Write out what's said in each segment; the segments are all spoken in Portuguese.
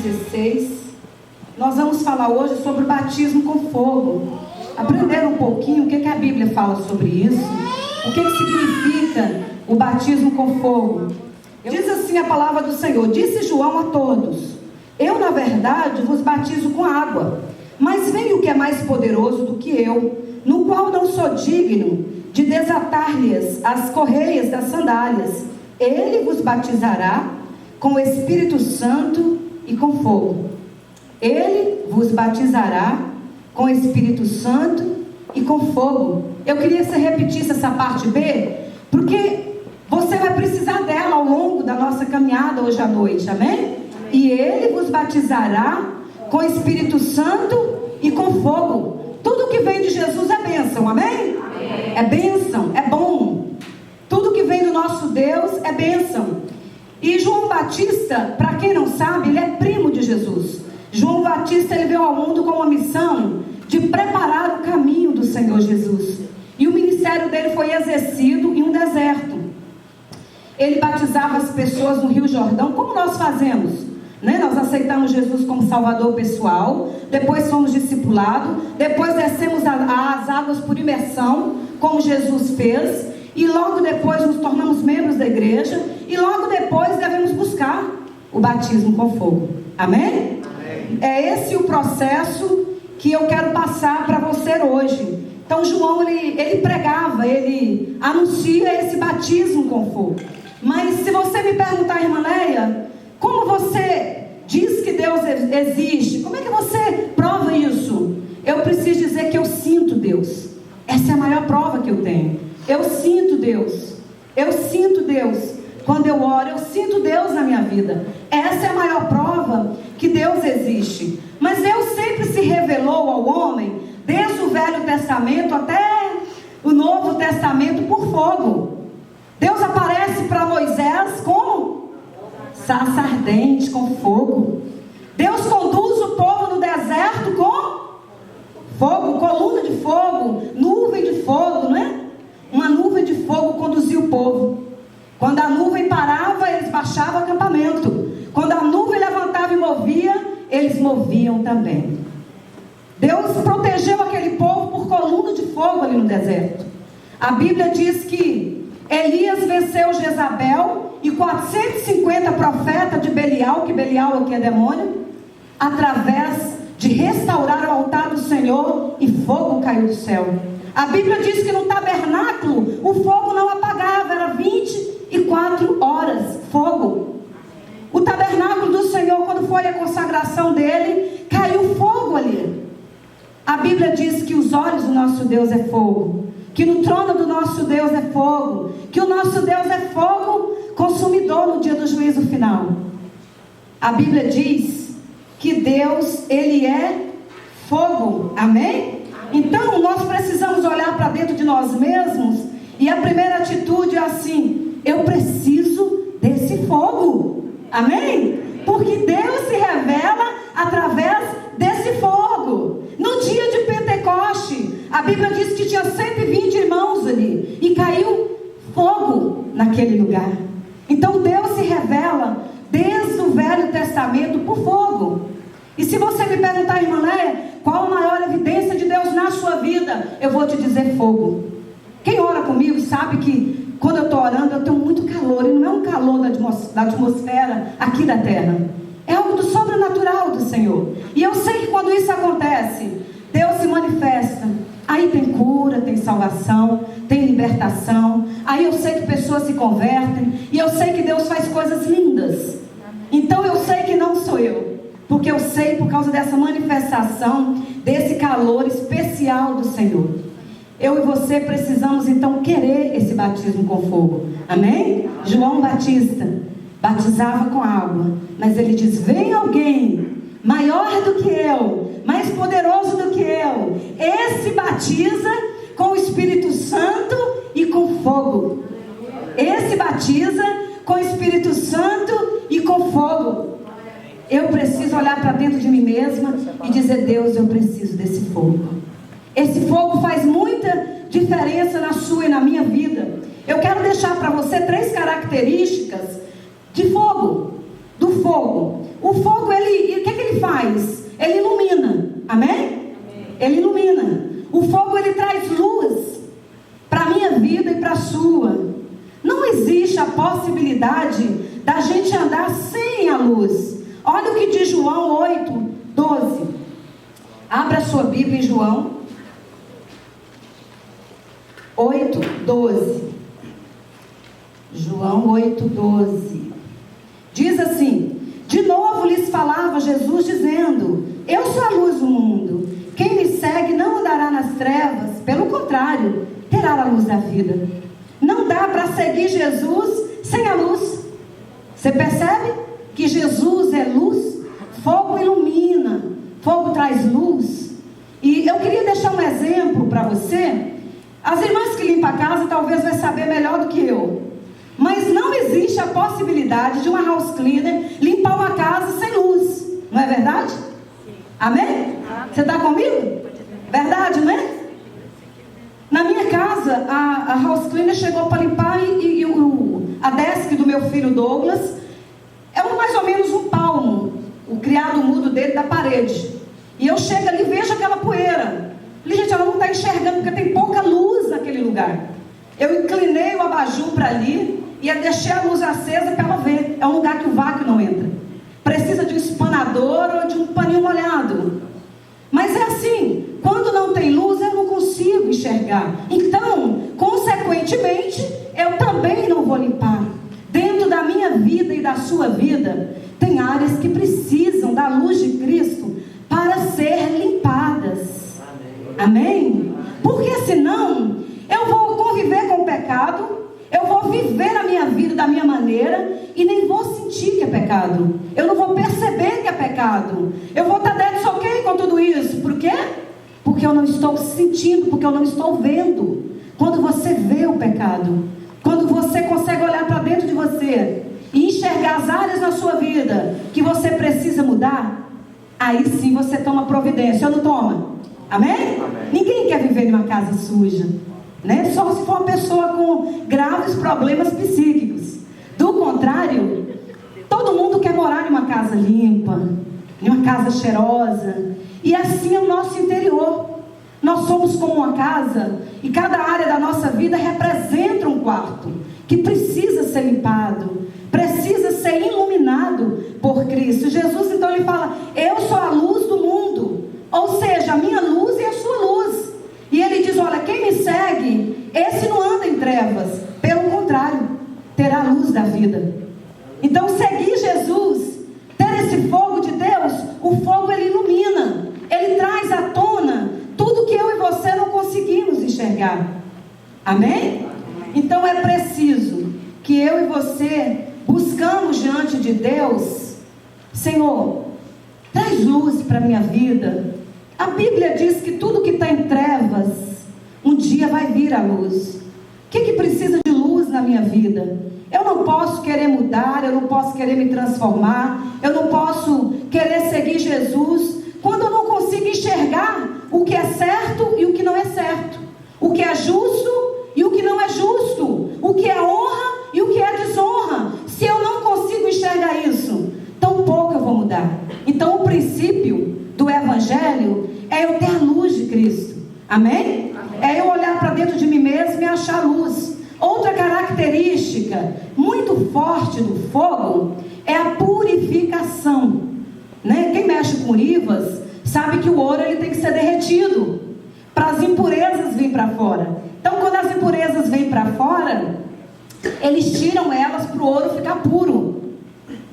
16. Nós vamos falar hoje sobre o batismo com fogo. Aprender um pouquinho o que a Bíblia fala sobre isso. O que significa o batismo com fogo. Diz assim a palavra do Senhor: disse João a todos: eu na verdade vos batizo com água, mas vem o que é mais poderoso do que eu, no qual não sou digno de desatar-lhes as correias das sandálias. Ele vos batizará com o Espírito Santo e com fogo. Ele vos batizará com o Espírito Santo e com fogo. Eu queria que você repetisse essa parte B, porque você vai precisar dela ao longo da nossa caminhada hoje à noite, amém? E ele vos batizará com o Espírito Santo e com fogo. Tudo que vem de Jesus é bênção, amém? Amém. É bênção, é bom. Tudo que vem do nosso Deus é bênção. E João Batista, para quem não sabe, ele é primo de Jesus. João Batista, ele veio ao mundo com uma missão de preparar o caminho do Senhor Jesus. E o ministério dele foi exercido em um deserto. Ele batizava as pessoas no Rio Jordão, como nós fazemos, né? Nós aceitamos Jesus como Salvador pessoal, depois somos discipulados, depois descemos as águas por imersão, como Jesus fez, e logo depois nos tornamos membros da igreja, e logo depois devemos buscar o batismo com fogo. Amém? Amém. É esse o processo que eu quero passar para você hoje. Então João, ele pregava, ele anuncia esse batismo com fogo. Mas se você me perguntar, irmã Leia, como você diz que Deus existe? Como é que você prova isso? Eu preciso dizer que eu sinto Deus. Essa é a maior prova que eu tenho. Eu sinto Deus. Eu sinto Deus. Quando eu oro, eu sinto Deus na minha vida. Essa é a maior prova que Deus existe. Mas Deus sempre se revelou ao homem, desde o Velho Testamento até o Novo Testamento, por fogo. Deus aparece para Moisés como sarça ardente, com fogo. Deus conduz o povo no deserto com fogo, coluna de fogo, nuvem de fogo, não é? Uma nuvem de fogo conduzia o povo. Quando a nuvem parava, eles baixavam o acampamento. Quando a nuvem levantava e movia, eles moviam também. Deus protegeu aquele povo por coluna de fogo ali no deserto. A Bíblia diz que Elias venceu Jezabel e 450 profetas de Belial, que Belial aqui é demônio, através de restaurar o altar do Senhor, e fogo caiu do céu. A Bíblia diz que no tabernáculo o fogo não apagava, era 24 horas fogo. O tabernáculo do Senhor, quando foi a consagração dele, caiu fogo ali. A Bíblia diz que os olhos do nosso Deus é fogo, que no trono do nosso Deus é fogo, que o nosso Deus é fogo consumidor no dia do juízo final. A Bíblia diz que Deus, ele é fogo, amém? Então nós precisamos olhar para dentro de nós mesmos, e a primeira atitude é assim: eu preciso desse fogo, amém? Porque Deus se revela através desse fogo. No dia de Pentecoste, a Bíblia diz que tinha 120 irmãos ali, e caiu fogo naquele lugar. Então Deus se revela desde o Velho Testamento por fogo. E se você me perguntar, irmã Leia, qual a maior evidência de Deus na sua vida, eu vou te dizer: fogo. Quem ora comigo sabe que quando eu estou orando, eu tenho muito calor. E não é um calor da atmosfera aqui da terra, é algo do sobrenatural do Senhor. E eu sei que quando isso acontece, Deus se manifesta. Aí tem cura, tem salvação, tem libertação. Aí eu sei que pessoas se convertem, e eu sei que Deus faz coisas lindas. Então eu sei que não sou eu, porque eu sei por causa dessa manifestação, desse calor especial do Senhor. Eu e você precisamos então querer esse batismo com fogo, amém? João Batista batizava com água, mas ele diz: vem alguém maior do que eu, mais poderoso do que eu. Esse batiza com o Espírito Santo e com fogo. Esse batiza com o Espírito Santo e com fogo. Eu preciso olhar para dentro de mim mesma e dizer: Deus, eu preciso desse fogo. Esse fogo faz muita diferença na sua e na minha vida. Eu quero deixar para você 3 características de fogo, do fogo. O fogo, ele faz? Ele ilumina. Amém? Ele ilumina. O fogo, ele traz luz para a minha vida e para a sua. Não existe a possibilidade da gente andar sem a luz. Olha o que diz João 8:12. Abra a sua Bíblia em João 8:12. João 8:12. Diz assim: de novo lhes falava Jesus dizendo: eu sou a luz do mundo. Quem me segue não andará nas trevas, pelo contrário, terá a luz da vida. Não dá para seguir Jesus sem a luz. Você percebe que Jesus é luz? Fogo ilumina, fogo traz luz. E eu queria deixar um exemplo para você. As irmãs que limpam a casa talvez vai saber melhor do que eu. Mas não existe a possibilidade de uma house cleaner limpar uma casa sem luz. Não é verdade? Amém? Você está comigo? Verdade, né? Na minha casa, a house cleaner chegou para limpar a desk do meu filho Douglas é mais ou menos um palmo, o criado mudo dele da parede. E eu chego ali e vejo aquela poeira. Falei, gente, ela não está enxergando porque tem pouca luz naquele lugar. Eu inclinei o abajur para ali e deixei a luz acesa para ela ver. É um lugar que o vácuo não entra. Precisa de um espanador ou de um paninho molhado. Mas é assim, quando não tem luz eu não consigo enxergar. Então, consequentemente, eu também não vou limpar. Dentro da minha vida e da sua vida, tem áreas que precisam da luz de Cristo para ser limpadas. Amém? Porque senão, eu vou conviver com o pecado, eu vou viver a minha vida da minha maneira e nem vou sentir que é pecado. Eu não vou perceber que é pecado. Eu vou estar dead ok com tudo isso. Por quê? Porque eu não estou sentindo, porque eu não estou vendo. Quando você vê o pecado, quando você consegue olhar para dentro de você e enxergar as áreas na sua vida que você precisa mudar, aí sim você toma providência. Ou não toma? Amém? Amém. Ninguém quer viver em uma casa suja, né? Só se for uma pessoa com graves problemas psíquicos. Do contrário, todo mundo quer morar em uma casa limpa, em uma casa cheirosa. E assim é o nosso interior. Nós somos como uma casa e cada área da nossa vida representa um quarto que precisa ser limpado, precisa ser iluminado por Cristo. Jesus então ele fala: eu sou a luz do mundo, ou seja, a minha luz e a sua luz. E ele diz: olha, quem me segue, esse não anda em trevas, pelo contrário, terá a luz da vida. Então seguir Jesus, ter esse fogo de Deus, o fogo ele ilumina, ele traz à tona tudo que eu e você não conseguimos enxergar. Amém? Então é preciso que eu e você buscamos diante de Deus: Senhor, traz luz para a minha vida. A Bíblia diz que tudo que está em trevas, um dia vai vir a luz. O que precisa de luz na minha vida? Eu não posso querer mudar, eu não posso querer me transformar, eu não posso querer seguir Jesus quando eu não consigo enxergar o que é certo e o que não é certo, o que é justo e o que não é justo, o que é honra e o que é desonra. Se eu não consigo enxergar isso, tão pouco eu vou mudar. Então o princípio do Evangelho é eu ter a luz de Cristo. Amém? É eu olhar para dentro de mim mesmo e achar luz. Outra característica muito forte do fogo é a purificação, né? Quem mexe com urivas sabe que o ouro ele tem que ser derretido para as impurezas virem para fora. Então quando as impurezas vêm para fora, eles tiram elas para o ouro ficar puro.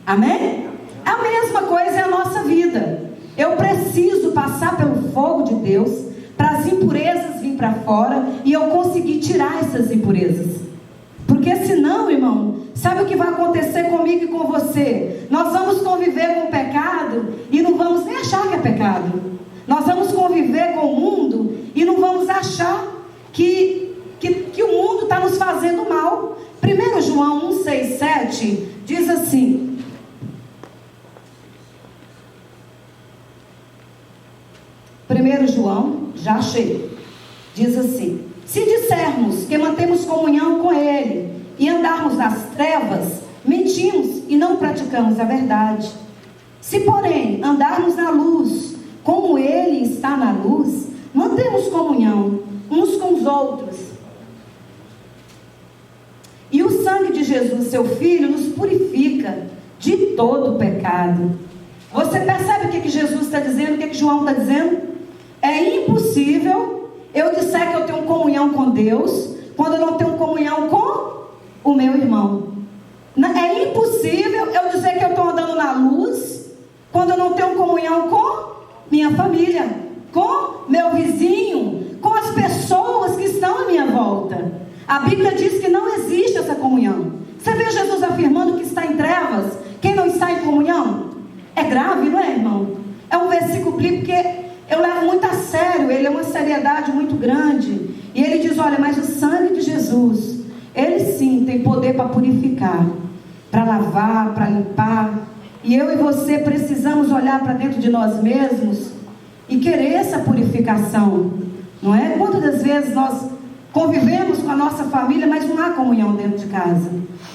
Amém? A mesma coisa é a nossa vida. Eu preciso passar pelo fogo de Deus para as impurezas virem para fora e eu conseguir tirar essas impurezas. Porque senão, irmão, sabe o que vai acontecer comigo e com você? Nós vamos conviver com o pecado e não vamos nem achar que é pecado. Nós vamos conviver com o mundo e não vamos achar que o mundo está nos fazendo mal. 1 João 1, 6, 7 diz assim: 1 João, já achei, diz assim: se dissermos que mantemos comunhão com Ele e andarmos nas trevas, mentimos e não praticamos a verdade. Se, porém, andarmos na luz, como Ele está na luz, mantemos comunhão uns com os outros. E o sangue de Jesus, seu Filho, nos purifica de todo pecado. Você percebe o que Jesus está dizendo, o que João está dizendo? É impossível eu disser que eu tenho comunhão com Deus, quando eu não tenho comunhão com o meu irmão. É impossível eu dizer que eu estou andando na luz, quando eu não tenho comunhão com minha família, com meu vizinho, com as pessoas que estão à minha volta. A Bíblia diz que não existe essa comunhão. Você vê Jesus afirmando que está em trevas, quem não está em comunhão? É grave, não é, irmão? É um versículo bíblico que eu levo muito a sério, ele é uma seriedade muito grande. E ele diz, olha, mas o sangue de Jesus, ele sim tem poder para purificar, para lavar, para limpar. E eu e você precisamos olhar para dentro de nós mesmos e querer essa purificação, não é? Quantas das vezes nós convivemos com a nossa família, mas não há comunhão dentro de casa?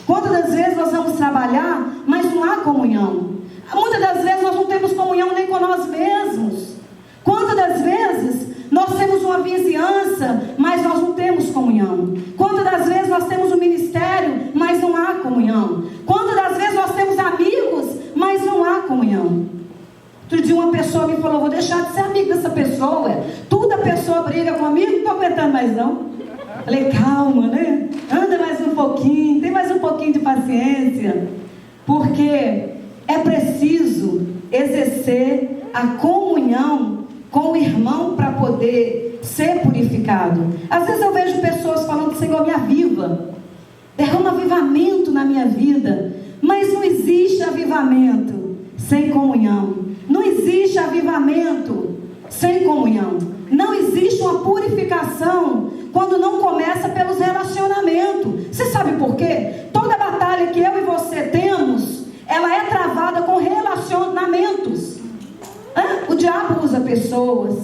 Quantas das vezes nós vamos trabalhar, mas não há comunhão? Muitas das vezes nós não temos comunhão nem com nós mesmos. Quantas das vezes nós temos uma vizinhança, mas nós não temos comunhão? Quantas das vezes nós temos um ministério, mas não há comunhão? Quantas das vezes nós temos amigos, mas não há comunhão? Outro dia uma pessoa me falou, vou deixar de ser amigo dessa pessoa. Tudo a pessoa briga comigo, não estou aguentando mais não. Falei, calma, né? Anda mais um pouquinho, tem mais um pouquinho de paciência. Porque é preciso exercer a comunhão com o irmão para poder ser purificado. Às vezes eu vejo pessoas falando, Senhor, me aviva, derrama avivamento na minha vida. Mas não existe avivamento sem comunhão. Não existe avivamento sem comunhão. Não existe uma purificação quando não começa pelos relacionamentos. Você sabe por quê? Toda batalha que eu e você temos, ela é travada com relacionamentos. O diabo usa pessoas.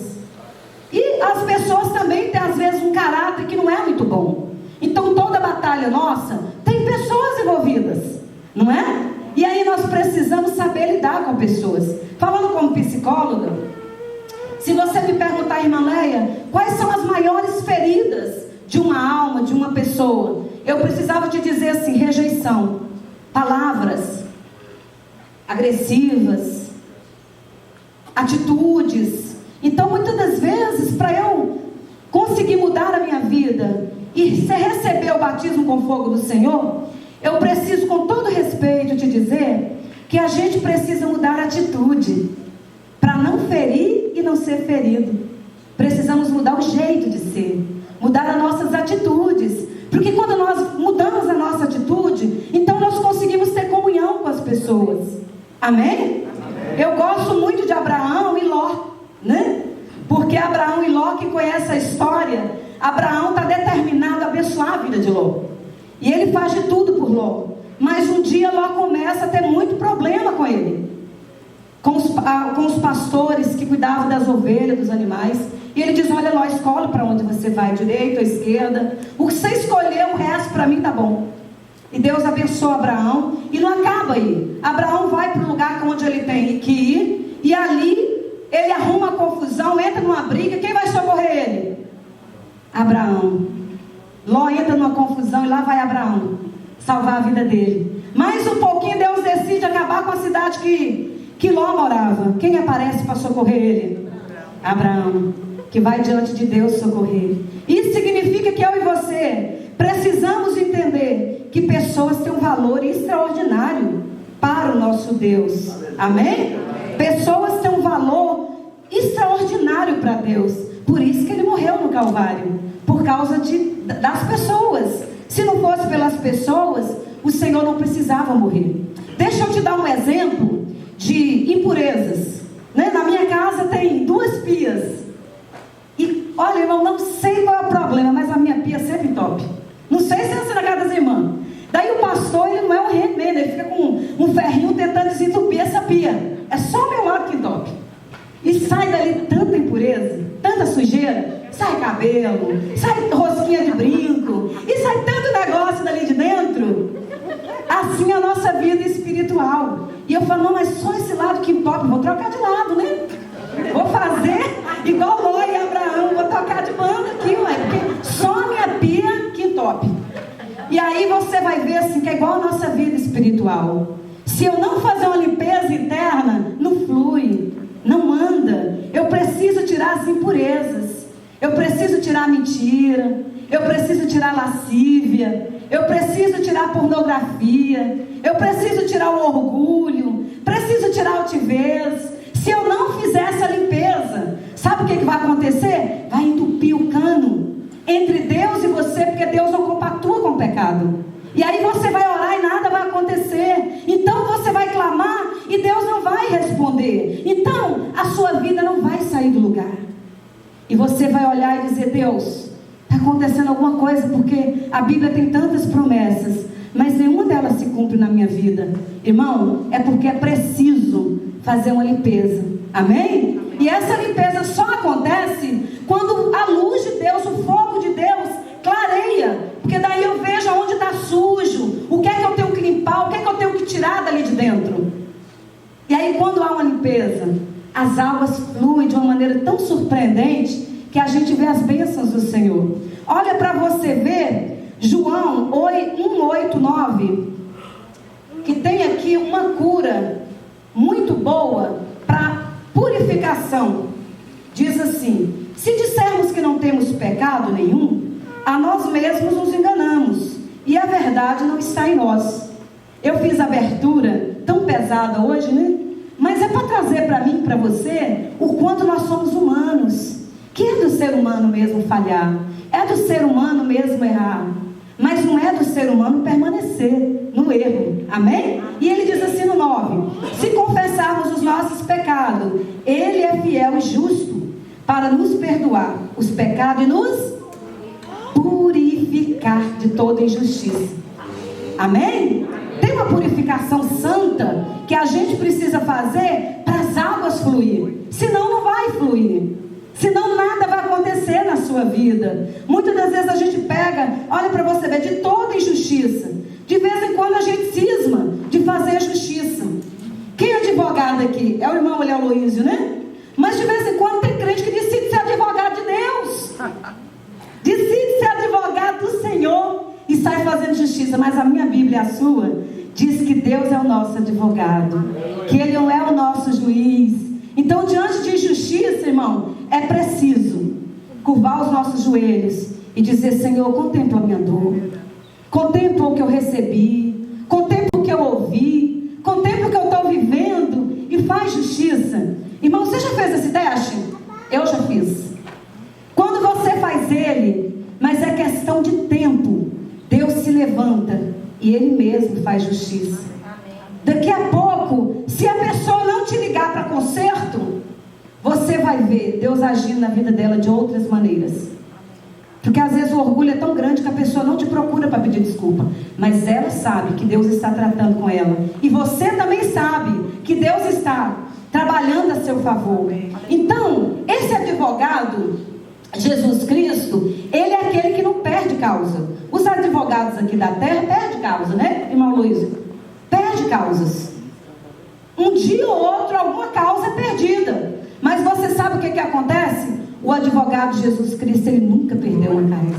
E as pessoas também têm às vezes um caráter que não é muito bom. Então toda batalha nossa tem pessoas envolvidas, não é? E aí nós precisamos saber lidar com pessoas. Falando como psicóloga, se você me perguntar, irmã Leia, quais são as maiores feridas de uma alma, de uma pessoa, eu precisava te dizer assim, rejeição, palavras agressivas, atitudes. Então muitas das vezes, para eu conseguir mudar a minha vida e receber o batismo com fogo do Senhor, eu preciso, com todo respeito, te dizer que a gente precisa mudar a atitude para não ferir e não ser ferido. Precisamos mudar o jeito de ser, mudar as nossas atitudes, porque quando nós mudamos a nossa atitude, então nós conseguimos ter comunhão com as pessoas. Amém? Eu gosto muito de Abraão e Ló, né? Porque Abraão e Ló, que conhece a história, Abraão está determinado a abençoar a vida de Ló. E ele faz de tudo por Ló. Mas um dia Ló começa a ter muito problema com ele. Com os pastores que cuidavam das ovelhas, dos animais. E ele diz, olha Ló, escolhe para onde você vai, direita ou esquerda. O que você escolher, o resto para mim tá bom. E Deus abençoa Abraão. E não acaba aí. Abraão vai para o lugar onde ele tem que ir. E ali ele arruma confusão, entra numa briga. Quem vai socorrer ele? Abraão. Ló entra numa confusão e lá vai Abraão salvar a vida dele. Mais um pouquinho Deus decide acabar com a cidade que Ló morava. Quem aparece para socorrer ele? Abraão, que vai diante de Deus socorrer. Isso significa que eu e você precisamos entender que pessoas têm um valor extraordinário para o nosso Deus. Amém? Pessoas têm um valor extraordinário para Deus. Por isso que ele morreu no Calvário, por causa das pessoas. Se não fosse pelas pessoas, o Senhor não precisava morrer. Deixa eu te dar um exemplo de impurezas, né? Na minha casa tem 2 pias. E olha, irmão, não sei qual é o problema, mas a minha pia é sempre top. Não sei se é assim na casa das irmãs. Daí o pastor, ele não é um remédio, ele fica com um ferrinho tentando desentupir essa pia. É só o meu lado que entope. E sai dali tanta impureza, tanta sujeira. Sai cabelo, sai rosquinha de brinco, e sai tanto negócio dali de dentro. Assim é a nossa vida espiritual. E eu falo, não, mas só esse lado que trocar de lado, né? Vou fazer igual Ló e Abraão, vou tocar de banda aqui, ué, porque só a minha pia que entope. E aí você vai ver assim, que é igual a nossa vida espiritual. Se eu não fazer uma limpeza interna, não flui, não anda. Eu preciso tirar as impurezas, eu preciso tirar a mentira, eu preciso tirar a lascívia, eu preciso tirar a pornografia, eu preciso tirar o orgulho, preciso tirar a altivez. Se eu não fizer essa limpeza, sabe o que vai acontecer? Vai entupir o cano entre Deus e você, porque Deus não compactua com o pecado. E aí você vai orar e nada vai acontecer. Então você vai clamar e Deus não vai responder. Então a sua vida não vai sair do lugar. E você vai olhar e dizer: Deus, está acontecendo alguma coisa, porque a Bíblia tem tantas promessas, mas nenhuma delas se cumpre na minha vida. Irmão, é porque é preciso fazer uma limpeza. Amém? E essa limpeza só acontece quando a luz de Deus, o fogo de Deus clareia. Porque daí eu vejo onde está sujo, o que é que eu tenho que limpar, o que é que eu tenho que tirar dali de dentro. E aí quando há uma limpeza, as águas fluem de uma maneira tão surpreendente que a gente vê as bênçãos do Senhor. Olha para você ver João 1:8-9, que tem aqui uma cura muito boa para purificação. Diz assim: se dissermos que não temos pecado nenhum, a nós mesmos nos enganamos, e a verdade não está em nós. Eu fiz a abertura tão pesada hoje, né? Mas é para trazer para mim e para você o quanto nós somos humanos. Que é do ser humano mesmo falhar, é do ser humano mesmo errar, mas não é do ser humano permanecer no erro. Amém? E ele diz assim no 9: se confessarmos os nossos pecados, ele é fiel e justo para nos perdoar os pecados e nos purificar de toda injustiça. Amém? Tem uma purificação santa que a gente precisa fazer para as águas fluir, senão não vai fluir, senão nada vai acontecer na sua vida. Muitas das vezes a gente pega, olha para você ver, de toda injustiça. De vez em quando a gente cisma de fazer a justiça. Quem é advogado aqui? É o irmão Aloísio, né? Mas de vez em quando tem crente que decide ser advogado de Deus, decide ser advogado do Senhor e sai fazendo justiça. Mas a minha Bíblia e a sua diz que Deus é o nosso advogado, que Ele não é o nosso juiz. Então, diante de injustiça, irmão, é preciso curvar os nossos joelhos e dizer: Senhor, contempla a minha dor, contempla o que eu recebi, contempla o que eu ouvi, contempla o que eu estou vivendo e faz justiça. Irmão, você já fez esse teste? Eu já fiz. Quando você faz ele, mas é questão de tempo, Deus se levanta e Ele mesmo faz justiça. Daqui a pouco, se a pessoa não te ligar para conserto, você vai ver Deus agindo na vida dela de outras maneiras. Porque às vezes o orgulho é tão grande que a pessoa não te procura para pedir desculpa, mas ela sabe que Deus está tratando com ela, e você também sabe que Deus está trabalhando a seu favor. Então, esse advogado, Jesus Cristo, Ele é aquele que não perde causa. Os advogados aqui da terra perdem causa, né, irmão Luiz? Perde causas. Um dia ou outro alguma causa é perdida. Mas você sabe o que acontece? O advogado Jesus Cristo, ele nunca perdeu uma causa.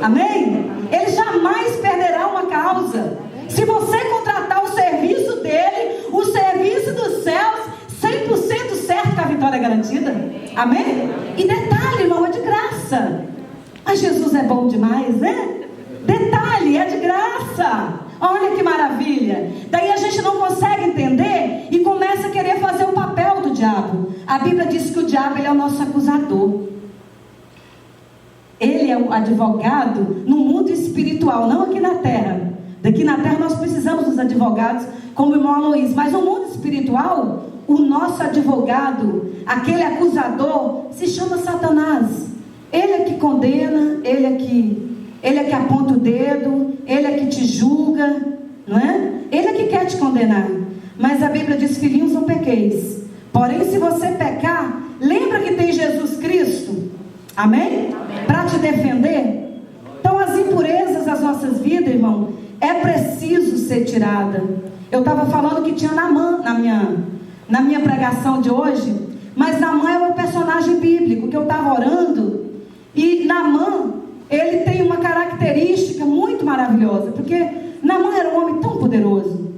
Amém? Ele jamais perderá uma causa. Se você contratar o serviço dele, o serviço dos céus, 100% certo que a vitória é garantida. Amém? E detalhe, irmão, é de graça. Mas Jesus é bom demais, né? Detalhe, é de graça. Olha que maravilha. Daí a gente não consegue entender e começa a querer fazer o papel do diabo. A Bíblia diz que o diabo, ele é o nosso acusador. Ele é o advogado no mundo espiritual, não aqui na terra. Daqui na terra nós precisamos dos advogados, como o irmão Aloísio. Mas no mundo espiritual, o nosso advogado, aquele acusador, se chama Satanás. Ele é que condena, ele é que aponta o dedo, ele é que te julga, não é? Ele é que quer te condenar. Mas a Bíblia diz: filhinhos, não pequeis. Porém, se você pecar, lembra que tem Jesus Cristo, amém? Para te defender. Então, as impurezas das nossas vidas, irmão, é preciso ser tirada. Eu estava falando que tinha Naamã na minha pregação de hoje, mas Naamã é um personagem bíblico que eu estava orando, e Naamã, ele tem uma característica muito maravilhosa, porque Naamã era um homem tão poderoso.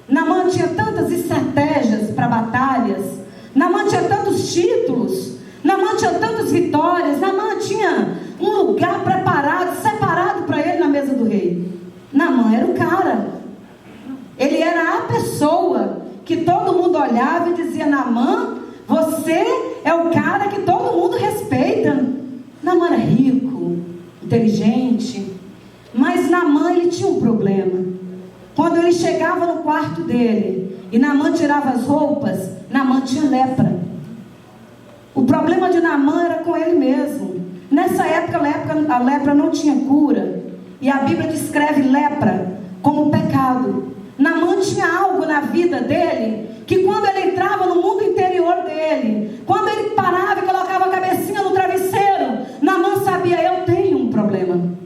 Naamã tinha tantas estratégias para batalhas, Naamã tinha tantos títulos, Naamã tinha tantas vitórias, Naamã tinha um lugar preparado, separado para ele na mesa do rei. Naamã era o cara, ele era a pessoa que todo mundo olhava e dizia: Naamã, você é o cara que todo mundo respeita. Naamã era rico, inteligente, mas Naamã, ele tinha um problema. Quando ele chegava no quarto dele e Naamã tirava as roupas, Naamã tinha lepra. O problema de Naamã era com ele mesmo. Nessa época a lepra não tinha cura, e a Bíblia descreve lepra como pecado. Naamã tinha algo na vida dele, que quando ele entrava no mundo interior dele, quando ele parava e colocava a cabecinha no travesseiro, Naamã sabia: eu tenho um problema.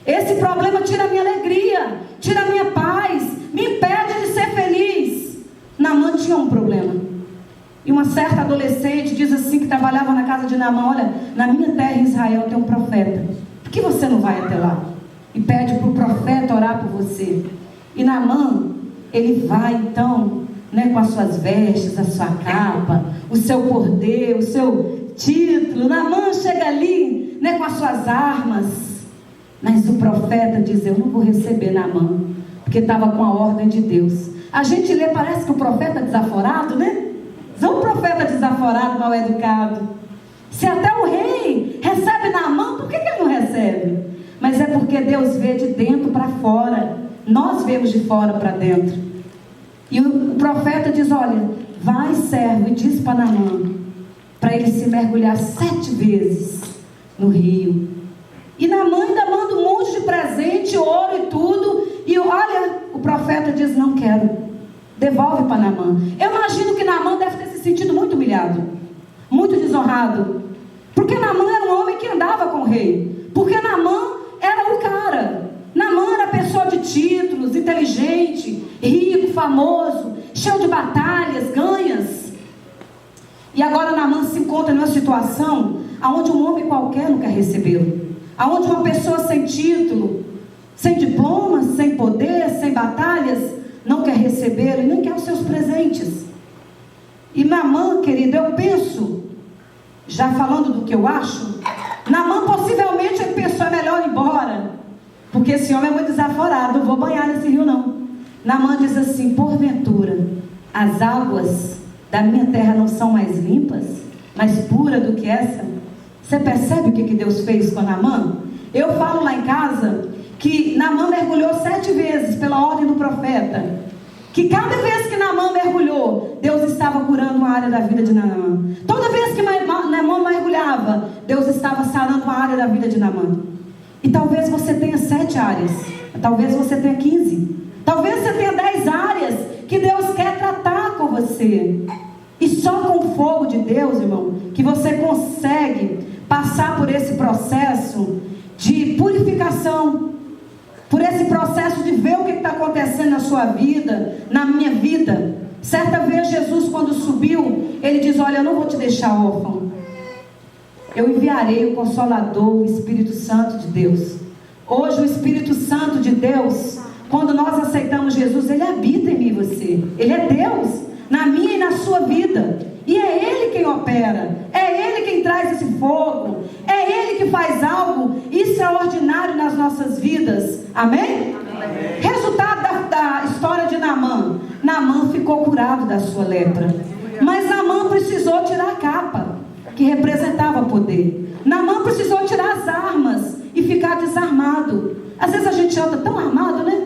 Esse problema tira a minha alegria, tira a minha paz, me impede de ser feliz. Naamã tinha um problema. E uma certa adolescente diz assim, que trabalhava na casa de Naamã: olha, na minha terra em Israel tem um profeta, por que você não vai até lá? E pede para o profeta orar por você. E Naamã, ele vai então, com as suas vestes, a sua capa, o seu poder, o seu título. Naamã chega ali, com as suas armas. Mas o profeta diz: eu não vou receber Naamã, porque estava com a ordem de Deus. A gente lê, parece que o profeta é desaforado, né? O profeta desaforado, mal educado. Se até o rei recebe Naamã, por que ele não recebe? Mas é porque Deus vê de dentro para fora. Nós vemos de fora para dentro. E o profeta diz: olha, vai, servo, e diz para Naamã, para ele se mergulhar 7 vezes no rio. E Naamã ainda manda um monte de presente, ouro e tudo. E olha, o profeta diz: não quero. Devolve para Naamã. Eu imagino que Naamã deve ter se sentido muito humilhado, muito desonrado, porque Naamã era um homem que andava com o rei, porque Naamã era o cara. Naamã era pessoa de títulos, inteligente, rico, famoso, cheio de batalhas, ganhas. E agora Naamã se encontra numa situação onde um homem qualquer não quer recebê-lo, aonde uma pessoa sem título, sem diploma, sem poder, sem batalhas, não quer recebê-lo e nem quer os seus presentes. E Naamã, querido, eu penso, já falando do que eu acho, Naamã possivelmente ele pensou: é melhor ir embora, porque esse homem é muito desaforado, não vou banhar nesse rio não. Naamã diz assim: porventura as águas da minha terra não são mais limpas, mais puras do que essa? Você percebe o que Deus fez com Naamã? Eu falo lá em casa que Naamã mergulhou 7 vezes pela ordem do profeta, que cada vez que Naamã mergulhou, Deus estava curando uma área da vida de Naamã. Toda vez que Naamã mergulhava, Deus estava sarando uma área da vida de Naamã. E talvez você tenha 7 áreas, talvez você tenha 15, talvez você tenha 10 áreas que Deus quer tratar com você. E só com o fogo de Deus, irmão, que você consegue passar por esse processo de purificação, por esse processo de ver o que está acontecendo na sua vida, na minha vida. Certa vez Jesus, quando subiu, ele diz: olha, eu não vou te deixar órfão, eu enviarei o Consolador, o Espírito Santo de Deus. Hoje o Espírito Santo de Deus, quando nós aceitamos Jesus, ele habita em mim e você. Ele é Deus na minha e na sua vida, e é Ele quem opera, é Ele quem traz esse fogo, é Ele que faz algo extraordinário nas nossas vidas. Amém? Amém. Resultado da história de Naamã: Naamã ficou curado da sua lepra, mas Naamã precisou tirar a capa que representava poder. Naamã precisou tirar as armas e ficar desarmado. Às vezes a gente anda tão armado, né?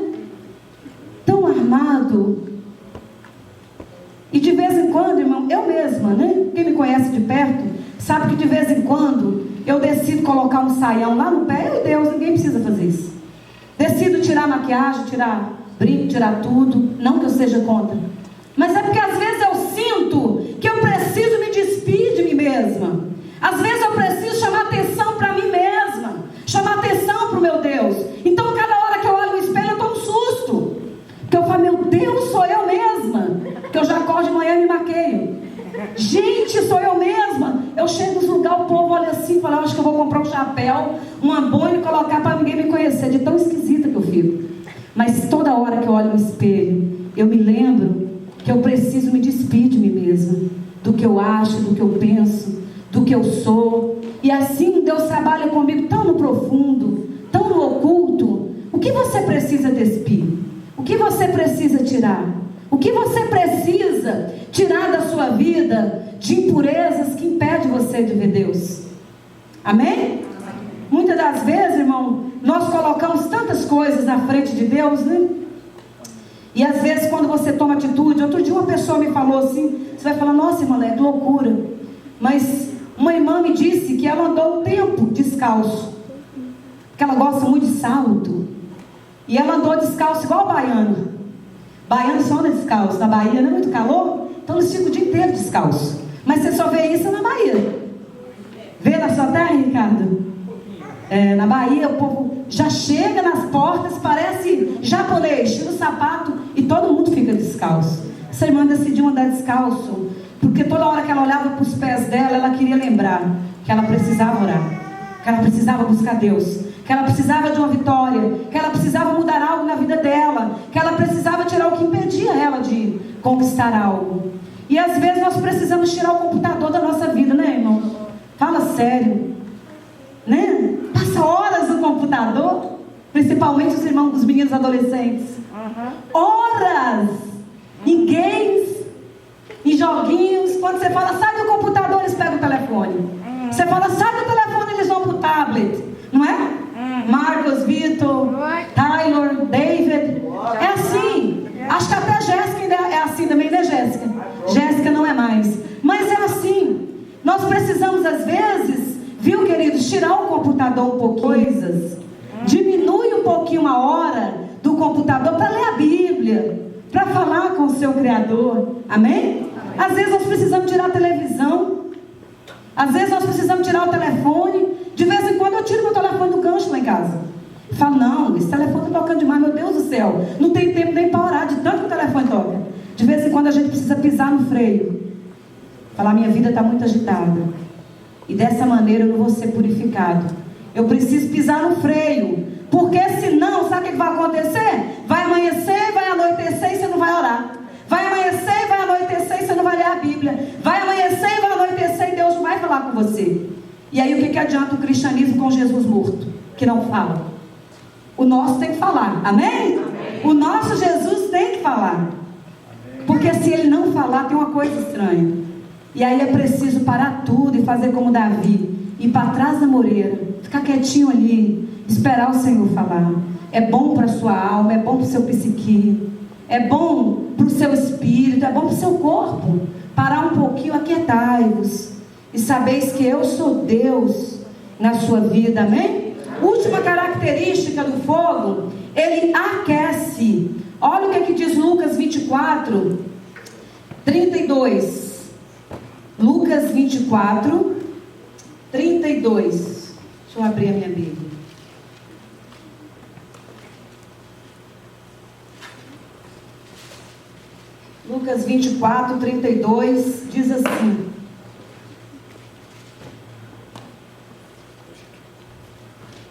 Tão armado. E de vez em quando, irmão, eu mesma, quem me conhece de perto, sabe que de vez em quando eu decido colocar um saião lá no pé. Eu e Deus, ninguém precisa fazer isso. Decido tirar maquiagem, tirar brinco, tirar tudo. Não que eu seja contra, mas é porque às vezes eu sinto que eu preciso me despir de mim mesma. Às vezes eu preciso chamar atenção para mim mesma, chamar atenção para o meu Deus. Então cada hora que eu olho no espelho eu estou um susto, porque eu falo: meu Deus, sou eu mesma, que eu já acordo de manhã e me maqueio. Gente, sou eu mesma. Eu chego nos lugares, o povo olha assim e fala, acho que eu vou comprar um chapéu, uma boina e colocar para ninguém me conhecer, de tão esquisita que eu fico. Mas toda hora que eu olho no espelho, eu me lembro que eu preciso me despir de mim mesma, do que eu acho, do que eu penso, do que eu sou. E assim Deus trabalha comigo tão no profundo, tão no oculto. O que você precisa despir? O que você precisa tirar? O que você precisa tirar da sua vida de impurezas que impede você de ver Deus? Amém? Muitas das vezes, irmão, nós colocamos tantas coisas na frente de Deus, né? E às vezes quando você toma atitude, outro dia uma pessoa me falou assim, você vai falar, nossa irmã, é loucura. Mas uma irmã me disse que ela andou um tempo descalço, que ela gosta muito de salto. E ela andou descalço igual baiano. Baiano só anda descalço. Na Bahia não é muito calor, então eles ficam o dia inteiro descalço. Mas você só vê isso na Bahia. Vê na sua terra, Ricardo? Na Bahia o povo já chega nas portas, parece japonês, tira o sapato e todo mundo fica descalço. Essa irmã decidiu andar descalço, porque toda hora que ela olhava para os pés dela, ela queria lembrar que ela precisava orar, que ela precisava buscar Deus, que ela precisava de uma vitória, que ela precisava mudar algo na vida dela, que ela precisava tirar o que impedia ela de conquistar algo. E às vezes nós precisamos tirar o computador da nossa vida, né, irmão? Fala sério, né? Passa horas no computador, principalmente os irmãos, os meninos adolescentes. Horas em games, em joguinhos. Quando você fala, sai do computador, eles pegam o telefone. Você fala, sai do telefone, eles vão pro tablet, não é? Marcos, Vitor, Tyler, David. É assim. Acho que até a Jéssica ainda é assim também, né, Jéssica? Jéssica não é mais. Mas é assim. Nós precisamos, às vezes, viu, queridos, tirar o computador um pouquinho. Coisas. Diminui um pouquinho a hora do computador para ler a Bíblia, para falar com o seu Criador. Amém? Às vezes nós precisamos tirar a televisão. Às vezes nós precisamos tirar o telefone. De vez em quando eu tiro meu telefone do gancho lá em casa. Falo, não, esse telefone está tocando demais, meu Deus do céu. Não tem tempo nem para orar, de tanto que o telefone toca. De vez em quando a gente precisa pisar no freio. Falar, minha vida está muito agitada. E dessa maneira eu não vou ser purificado. Eu preciso pisar no freio. Porque senão, sabe o que vai acontecer? Vai amanhecer, vai anoitecer e você não vai orar. Vai amanhecer, vai anoitecer e você não vai ler a Bíblia. Vai amanhecer e vai anoitecer e Deus não vai falar com você. E aí o que adianta o cristianismo com Jesus morto? Que não fala. O nosso tem que falar. Amém? O nosso Jesus tem que falar. Porque se ele não falar, tem uma coisa estranha. E aí é preciso parar tudo e fazer como Davi. Ir para trás da moreira. Ficar quietinho ali. Esperar o Senhor falar. É bom para a sua alma. É bom para o seu psique. É bom para o seu espírito. É bom para o seu corpo. Parar um pouquinho, aquietai-vos. E sabeis que eu sou Deus na sua vida, amém? Última característica do fogo, ele aquece. Olha o que diz Lucas 24, 32. Lucas 24, 32. Deixa eu abrir a minha Bíblia. Lucas 24, 32 diz assim: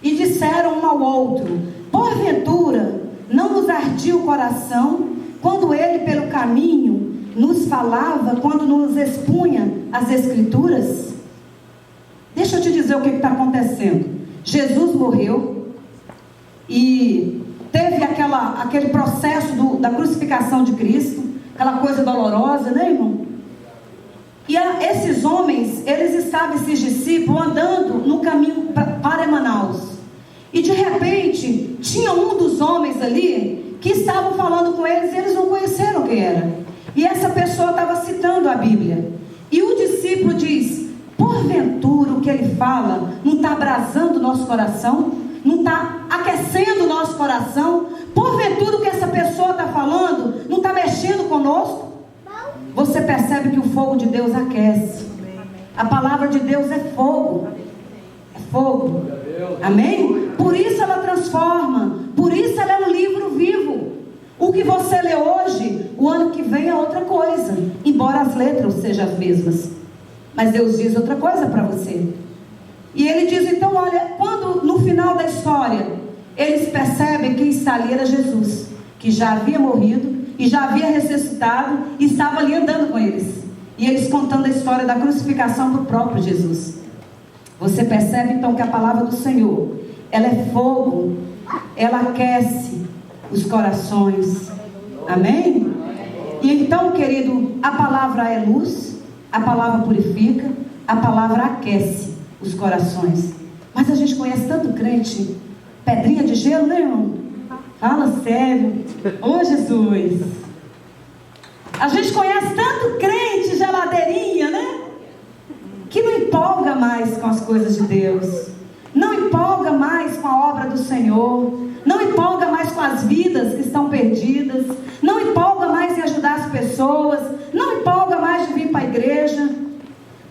e disseram um ao outro: porventura não nos ardia o coração quando ele pelo caminho nos falava, quando nos expunha as Escrituras? Deixa eu te dizer o que está acontecendo. Jesus morreu e teve aquele processo da crucificação de Cristo, aquela coisa dolorosa, né, irmão? E esses homens, eles estavam, esses discípulos, andando no caminho para Manaus. E de repente, tinha um dos homens ali que estavam falando com eles e eles não conheceram quem era. E essa pessoa estava citando a Bíblia. E o discípulo diz: porventura o que ele fala não está abrasando o nosso coração? Não está aquecendo o nosso coração? Porventura o que essa pessoa está falando não está mexendo conosco? Você percebe que o fogo de Deus aquece. A palavra de Deus é fogo. É fogo. Amém? Por isso ela transforma. Por isso ela é um livro vivo. O que você lê hoje o ano que vem é outra coisa, embora as letras sejam as mesmas. Mas Deus diz outra coisa para você. E Ele diz, então, olha, quando no final da história, eles percebem que está ali era Jesus, que já havia morrido, e já havia ressuscitado, e estava ali andando com eles. E eles contando a história da crucificação do próprio Jesus. Você percebe então que a palavra do Senhor, ela é fogo, ela aquece os corações. Amém? E então, querido, a palavra é luz, a palavra purifica, a palavra aquece os corações. Mas a gente conhece tanto crente, pedrinha de gelo, né, irmão? Fala sério. Ô Jesus. A gente conhece tanto crente geladeirinha, né? Que não empolga mais com as coisas de Deus, não empolga mais com a obra do Senhor, não empolga mais com as vidas que estão perdidas, não empolga mais em ajudar as pessoas, não empolga mais de vir para a igreja,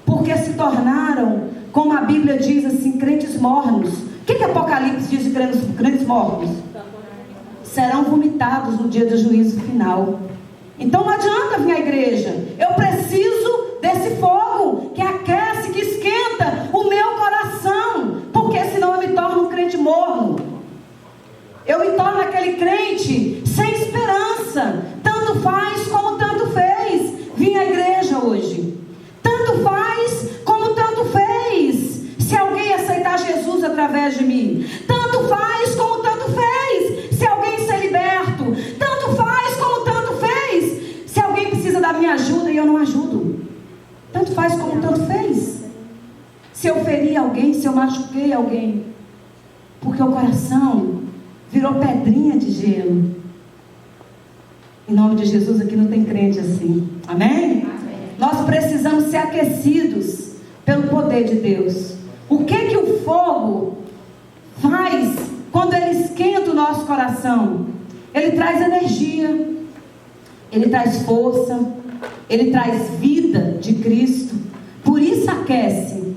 porque se tornaram, como a Bíblia diz assim, crentes mornos. O que Apocalipse diz de crentes mornos? Serão vomitados no dia do juízo final. Então não adianta vir à igreja, eu preciso desse fogo que aquece, que esquenta o meu coração, porque senão eu me torno um crente morno, eu me torno aquele crente sem esperança. Tanto faz como tanto fez vir à igreja hoje, tanto faz como tanto fez se alguém aceitar Jesus através de mim, tanto faz como tanto fez se alguém ser liberto, tanto faz como tanto fez se alguém precisa da minha ajuda e eu não ajudo, tanto faz como tanto fez se eu feri alguém, se eu machuquei alguém, porque o coração virou pedrinha de gelo. Em nome de Jesus, aqui não tem crente assim. Amém? Nós precisamos ser aquecidos pelo poder de Deus. O que o fogo faz quando ele esquenta o nosso coração? Ele traz energia, ele traz força, ele traz vida de Cristo. Por isso aquece.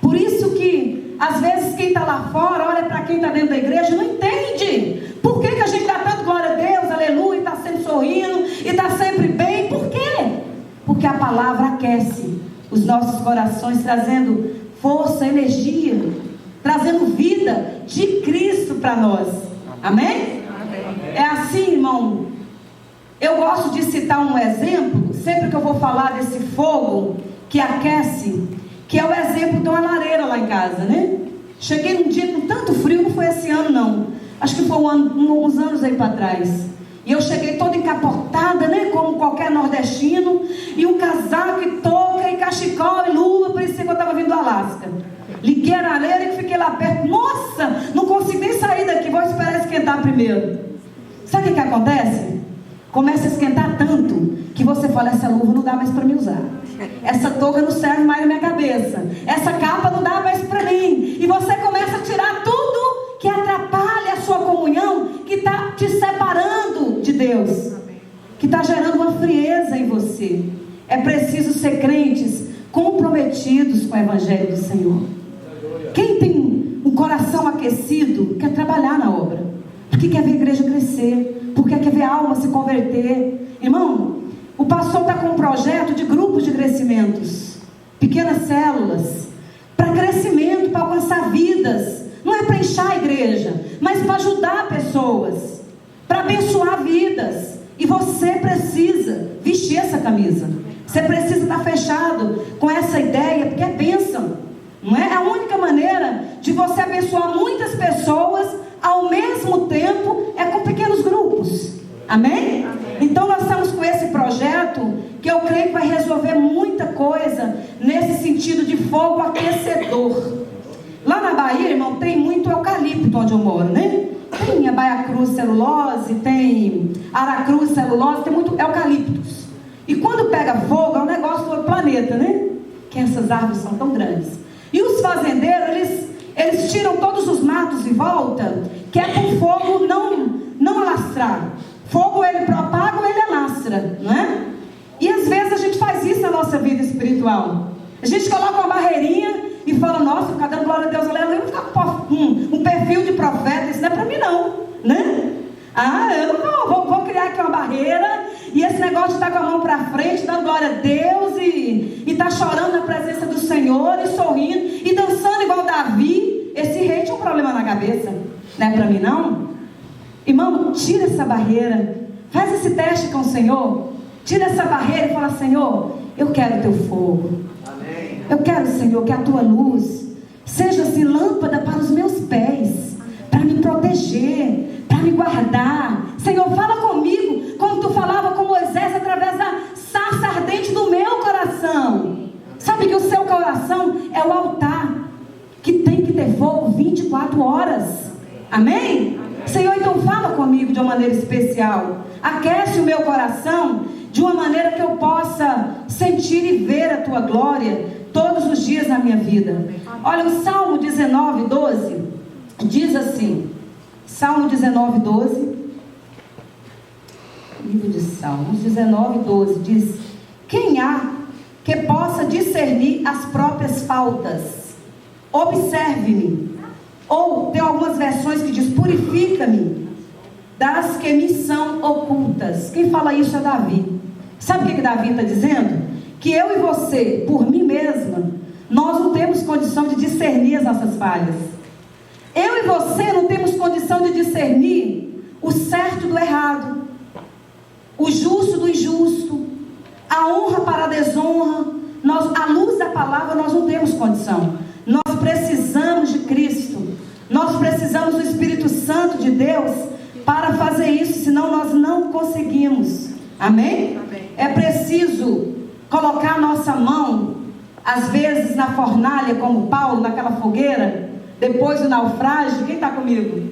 Por isso que às vezes quem está lá fora olha para quem está dentro da igreja e não entende. Por que a gente dá tanto glória a Deus, aleluia, e está sempre sorrindo, e está sempre bem? Por quê? Porque a palavra aquece os nossos corações, trazendo força, energia, trazendo vida de Cristo para nós. Amém? É assim, irmão. Eu gosto de citar um exemplo, sempre que eu vou falar desse fogo que aquece, que é o exemplo de uma lareira lá em casa, né? Cheguei num dia com tanto frio, não foi esse ano não, acho que foi uns anos aí para trás, e eu cheguei toda encapotada, né, como qualquer nordestino, e um casaco e touca e cachecol e luva, parecia que eu estava vindo do Alasca. Liguei a lareira e fiquei lá perto. Nossa, não consegui nem sair daqui, vou esperar esquentar primeiro. Sabe o que acontece? Começa a esquentar tanto que você fala, essa luva não dá mais para me usar, essa touca não serve mais na minha cabeça, essa capa não dá mais para mim, e você começa a tirar tudo que atrapalha a sua comunhão, que está te separando de Deus, que está gerando uma frieza em você. É preciso ser crentes comprometidos com o Evangelho do Senhor. Quem tem um coração aquecido quer trabalhar na obra, porque quer ver a igreja crescer, porque quer ver a alma se converter. Irmão, o pastor está com um projeto de grupos de crescimentos, pequenas células, para crescimento, para alcançar vidas. Não é para inchar a igreja, mas para ajudar pessoas, para abençoar vidas. E você precisa vestir essa camisa, você precisa estar fechado com essa ideia, porque é bênção, não é? A única maneira de você abençoar muitas pessoas ao mesmo tempo é com pequenos grupos. Amém? Então nós estamos com esse projeto que eu creio que vai resolver muita coisa nesse sentido de fogo aquecedor. Lá na Bahia, irmão, tem muito eucalipto onde eu moro, né? Tem a Baia Cruz celulose, tem Aracruz celulose, tem muito eucaliptos. E quando pega fogo, é um negócio do planeta, né? Que essas árvores são tão grandes. E os fazendeiros, eles tiram todos os matos em volta, que é para o fogo não alastrar. Fogo ele propaga ou ele alastra, não é? E às vezes a gente faz isso na nossa vida espiritual. A gente coloca uma barreirinha e fala, nossa, ficar dando glória a Deus, aleluia, ficar com um perfil de profeta, isso não é para mim não, né? Eu não vou criar aqui uma barreira E esse negócio de estar com a mão para frente, dando glória a Deus, e estar chorando na presença do Senhor, e sorrindo, e dançando igual Davi, esse rei tinha um problema na cabeça. Não é para mim não? Irmão, tira essa barreira, faz esse teste com o Senhor, tira essa barreira e fala: Senhor, eu quero o teu fogo. Amém. Eu quero, Senhor, que a tua luz seja assim lâmpada para os meus pés, para me proteger, para me guardar. Senhor, fala comigo como tu falava com Moisés através da sarça ardente do meu coração. Sabe que o seu coração é o altar que tem que ter fogo 24 horas. Amém? Senhor, então fala comigo de uma maneira especial. Aquece o meu coração de uma maneira que eu possa sentir e ver a tua glória todos os dias na minha vida. Olha, o Salmo 19, 12 diz assim. Salmo 19, 12. Livro de Salmos 19, 12 diz: quem há que possa discernir as próprias faltas? Observe-me. Ou tem algumas versões que diz: purifica-me das que me são ocultas. Quem fala isso é Davi. Sabe o que Davi está dizendo? Que eu e você, por mim mesma, nós não temos condição de discernir as nossas falhas. Eu e você não temos condição de discernir o certo do errado, o justo do injusto, a honra para a desonra. A luz da palavra nós não temos condição. Nós precisamos de Cristo. Nós precisamos do Espírito Santo de Deus para fazer isso, senão nós não conseguimos. Amém? Amém. É preciso colocar a nossa mão, às vezes na fornalha, como Paulo, naquela fogueira, depois do naufrágio. Quem está comigo?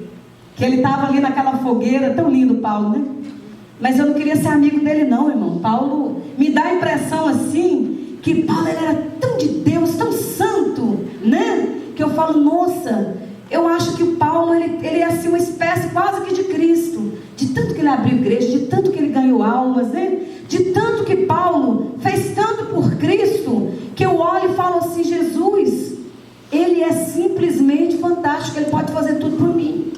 Que ele estava ali naquela fogueira, tão lindo Paulo, né? Mas eu não queria ser amigo dele não, irmão. Paulo me dá a impressão assim, que Paulo ele era tão de Deus, tão santo, né? Que eu falo, nossa, eu acho que o Paulo, ele é assim uma espécie quase que de Cristo. De tanto que ele abriu igreja, de tanto que ele ganhou almas, né? De tanto que Paulo fez tanto por Cristo, que eu olho e falo assim: Jesus, ele é simplesmente fantástico, ele pode fazer tudo por mim,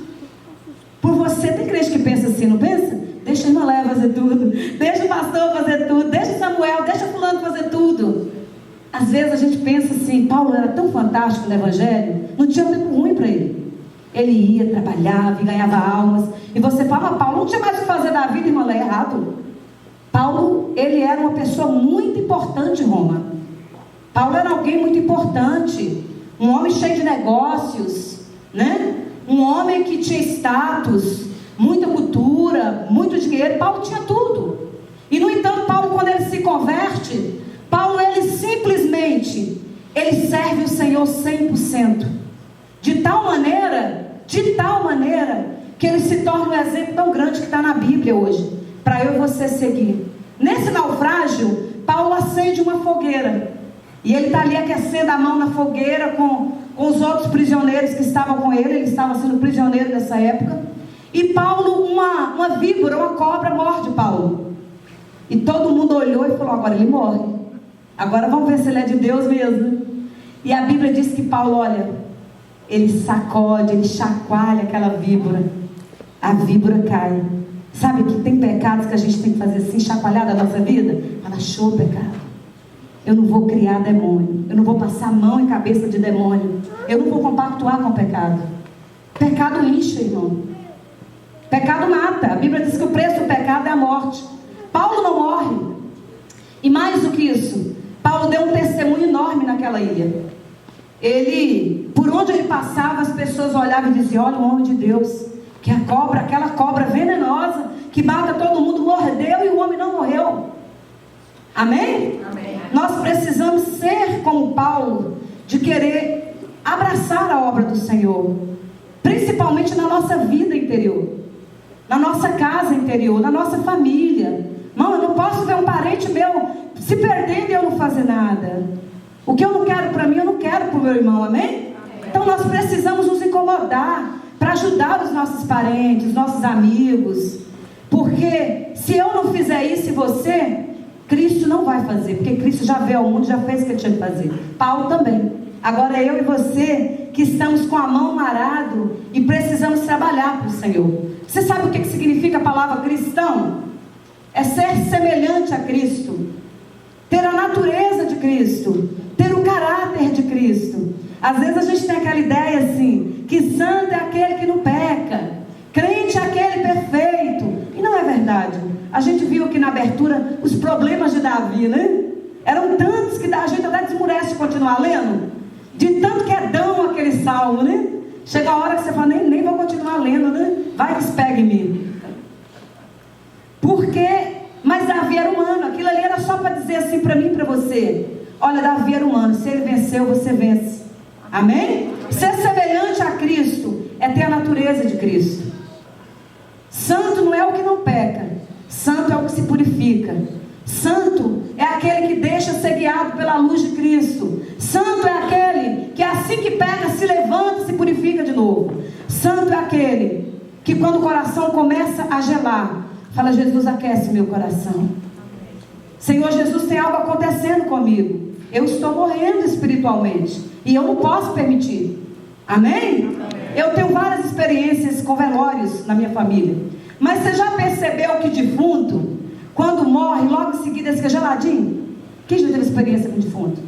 por você. Tem crente que pensa assim, não pensa? Deixa a irmã Léa fazer tudo, deixa o pastor fazer tudo, deixa Samuel, deixa fulano fazer tudo. Às vezes a gente pensa assim: Paulo era tão fantástico no Evangelho, não tinha tempo ruim para ele. Ele ia, trabalhava e ganhava almas. E você fala: Paulo não tinha mais o que fazer da vida, irmã Léa. Errado. Paulo, ele era uma pessoa muito importante em Roma. Paulo era alguém muito importante, um homem cheio de negócios, né? Um homem que tinha status, muita cultura, muito dinheiro. Paulo tinha tudo. E no entanto, Paulo, quando ele se converte, Paulo, ele simplesmente, ele serve o Senhor 100%. De tal maneira, que ele se torna um exemplo tão grande que está na Bíblia hoje, para eu e você seguir. Nesse naufrágio, Paulo acende uma fogueira, e ele está ali aquecendo a mão na fogueira com os outros prisioneiros que estavam com ele. Ele estava sendo prisioneiro nessa época. E Paulo, uma víbora, uma cobra morde Paulo. E todo mundo olhou e falou: agora ele morre. Agora vamos ver se ele é de Deus mesmo. E a Bíblia diz que Paulo, olha, ele sacode, ele chacoalha aquela víbora. A víbora cai. Sabe que tem pecados que a gente tem que fazer assim, chacoalhar da nossa vida? Fala: show, pecado. Eu não vou criar demônio. Eu não vou passar a mão em cabeça de demônio. Eu não vou compactuar com o pecado. Pecado incha, irmão. Pecado mata. A Bíblia diz que o preço do pecado é a morte. Paulo não morre. E mais do que isso, Paulo deu um testemunho enorme naquela ilha. Ele, por onde ele passava, as pessoas olhavam e diziam: olha o homem de Deus, que a cobra, aquela cobra venenosa, que mata todo mundo, mordeu e o homem não morreu. Amém? Amém. Nós precisamos ser como Paulo, de querer abraçar a obra do Senhor, principalmente na nossa vida interior, na nossa casa interior, na nossa família. Não, eu não posso ver um parente meu se perdendo e eu não fazer nada. O que eu não quero para mim, eu não quero para o meu irmão. Amém? Amém? Então nós precisamos nos incomodar para ajudar os nossos parentes, os nossos amigos. Porque se eu não fizer isso e você, Cristo não vai fazer. Porque Cristo já veio ao mundo, já fez o que ele tinha que fazer. Paulo também. Agora é eu e você que estamos com a mão no arado e precisamos trabalhar para o Senhor. Você sabe o que significa a palavra cristão? é ser semelhante a Cristo, ter a natureza de Cristo, ter o caráter de Cristo. Às vezes a gente tem aquela ideia assim, que santo é aquele que não peca, crente é aquele perfeito, e não é verdade. A gente viu aqui na abertura os problemas de Davi, né? Eram tantos que a gente até desmurece de continuar lendo, de tanto que é dão aquele salmo, né? Chega a hora que você fala, nem vou continuar lendo, né? Vai que pega em mim. Porque, mas Davi era humano, aquilo ali era só para dizer assim para mim e para você: olha, Davi era humano, se ele venceu, você vence. Amém? Ser semelhante a Cristo é ter a natureza de Cristo. Santo não é o que não peca, santo é o que se purifica. Santo é aquele que deixa ser guiado pela luz de Cristo. Santo é aquele que assim que peca se levanta e se purifica de novo. Santo é aquele que quando o coração começa a gelar, fala: Jesus, aquece meu coração. Senhor Jesus, tem algo acontecendo comigo, eu estou morrendo espiritualmente e eu não posso permitir. Amém? Eu tenho várias experiências com velórios na minha família. Mas você já percebeu que defunto, quando morre, logo em seguida fica geladinho? Quem já teve experiência com defunto?